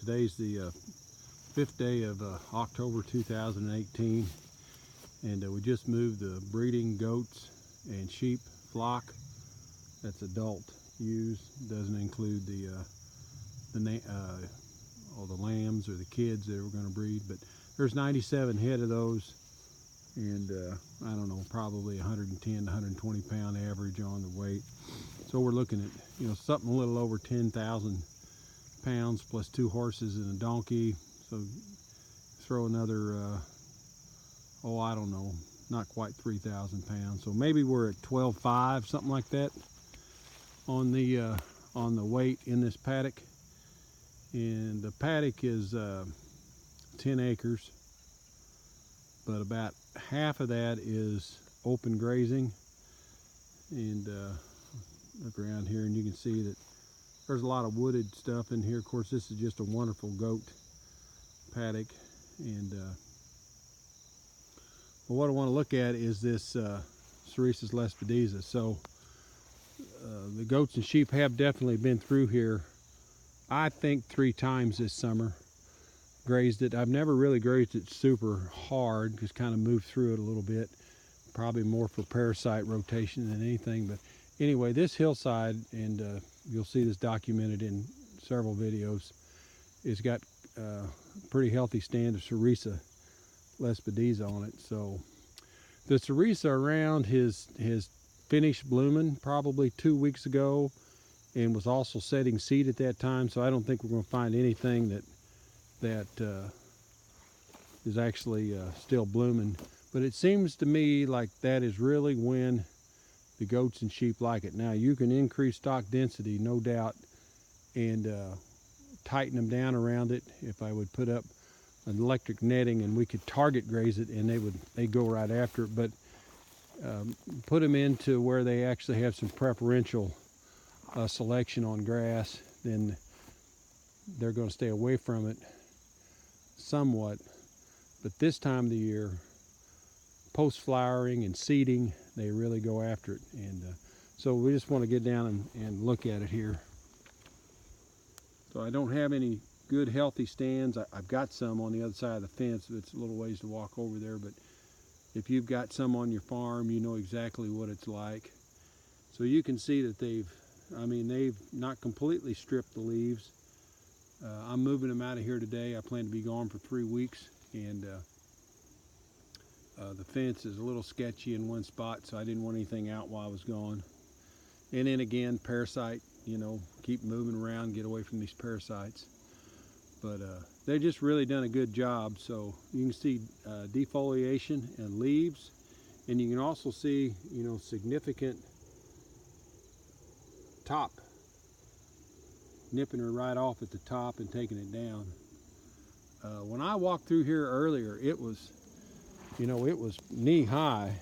Today's the 5th day of October 2018, and we just moved the breeding goats and sheep flock. That's adult ewes. Doesn't include all the lambs or the kids that we're going to breed. But there's 97 head of those, and I don't know, probably 110 to 120 pound average on the weight. So we're looking at something a little over 10,000 pounds plus 2 horses and a donkey. So throw another I don't know, not quite 3,000 pounds. So maybe we're at 12.5, something like that on the weight in this paddock. And the paddock is 10 acres, but about half of that is open grazing. And look around here and you can see that there's a lot of wooded stuff in here. Of course, this is just a wonderful goat paddock. And what I want to look at is this Sericea Lespedeza. So the goats and sheep have definitely been through here, I think 3 times this summer. Grazed it. I've never really grazed it super hard, just kind of moved through it a little bit, probably more for parasite rotation than anything. But anyway, this hillside, and you'll see this documented in several videos, it's got a pretty healthy stand of Sericea Lespedeza on it. So the Sericea around has finished blooming probably 2 weeks ago, and was also setting seed at that time. So I don't think we're going to find anything that is actually still blooming. But it seems to me like that is really when the goats and sheep like it. Now you can increase stock density, no doubt, and tighten them down around it. If I would put up an electric netting and we could target graze it, and they'd go right after it. But put them into where they actually have some preferential selection on grass, then they're going to stay away from it somewhat. But this time of the year, post flowering and seeding, they really go after it. And so we just want to get down and look at it here. So I don't have any good healthy stands. I've got some on the other side of the fence. It's a little ways to walk over there, but if you've got some on your farm, you know exactly what it's like. So you can see that they've not completely stripped the leaves. I'm moving them out of here today. I plan to be gone for 3 weeks, and the fence is a little sketchy in one spot, so I didn't want anything out while I was gone. And then again, parasite, keep moving around, get away from these parasites. But they've just really done a good job. So you can see defoliation and leaves, and you can also see significant top, nipping her right off at the top and taking it down. When I walked through here earlier, it was knee high,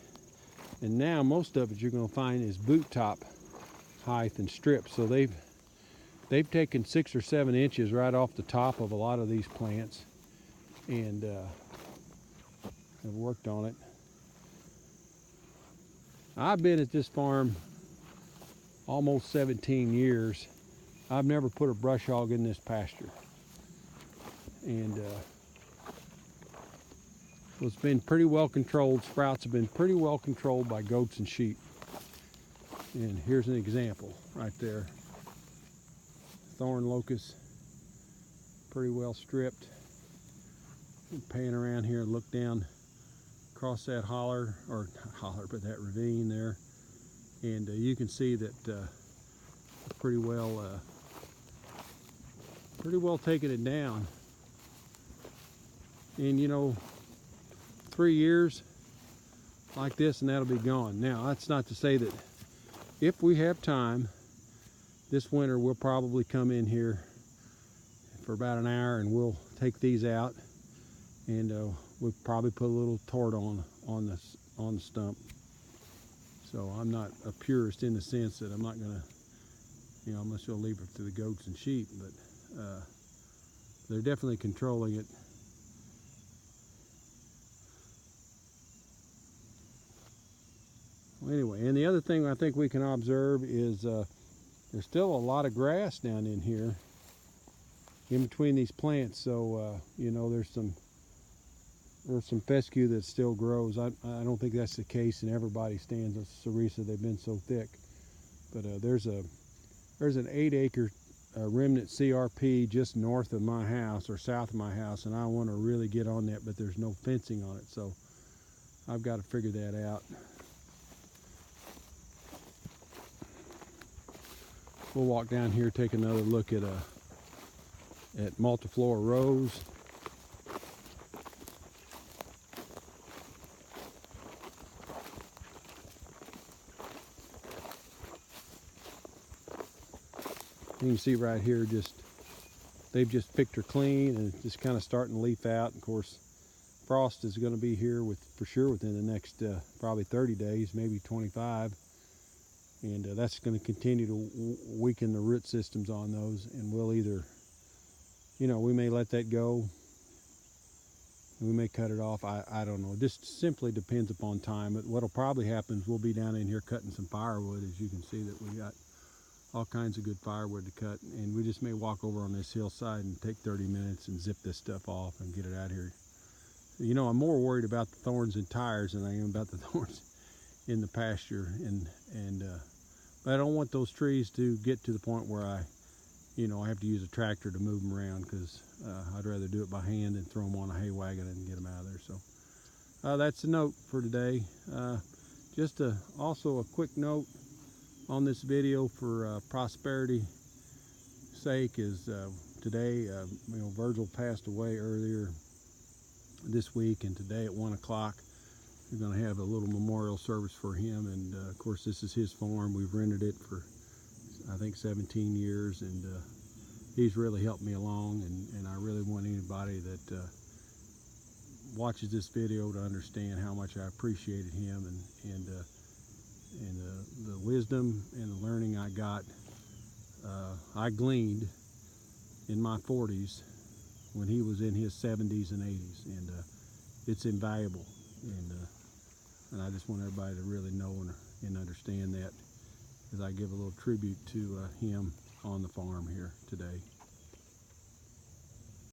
and now most of it you're going to find is boot top height and strips. So they've taken 6 or 7 inches right off the top of a lot of these plants, and have worked on it. I've been at this farm almost 17 years. I've never put a brush hog in this pasture, and it's been pretty well controlled. Sprouts have been pretty well controlled by goats and sheep. And here's an example right there. Thorn locust, pretty well stripped. Pan around here and look down across that but that ravine there, and you can see that pretty well taking it down. And 3 years like this and that'll be gone. Now that's not to say that if we have time this winter, we'll probably come in here for about an hour and we'll take these out, and we'll probably put a little tort on the stump. So I'm not a purist in the sense that I'm not gonna, unless you'll leave it to the goats and sheep, but they're definitely controlling it. Well, anyway, and the other thing I think we can observe is there's still a lot of grass down in here. in between these plants. So you know, there's some fescue that still grows. I don't think that's the case in everybody's stands of Sericea. They've been so thick. But there's an 8-acre remnant CRP just north of my house or south of my house, and I want to really get on that, but there's no fencing on it, so I've got to figure that out. We'll walk down here, take another look at multiflora rose. You can see right here, they've just picked her clean and it's just kind of starting to leaf out. Of course, frost is going to be here for sure within the next probably 30 days, maybe 25. And that's going to continue to weaken the root systems on those. And we'll either, you know, we may let that go. We may cut it off. I don't know. This simply depends upon time. But what'll probably happen is we'll be down in here cutting some firewood. As you can see that we got all kinds of good firewood to cut, and we just may walk over on this hillside and take 30 minutes and zip this stuff off and get it out here. You know, I'm more worried about the thorns and tires than I am about the thorns in the pasture, but I don't want those trees to get to the point where I have to use a tractor to move them around, because I'd rather do it by hand than throw them on a hay wagon and get them out of there. So that's the note for today. Also a quick note on this video for prosperity sake is today, Virgil passed away earlier this week, and today at 1 o'clock we're going to have a little memorial service for him. And of course, this is his farm. We've rented it for I think 17 years, and he's really helped me along, and I really want anybody that watches this video to understand how much I appreciated him, and the wisdom and the learning I got, I gleaned in my 40s when he was in his 70s and 80s, and it's invaluable. And I just want everybody to really know and understand that, as I give a little tribute to him on the farm here today.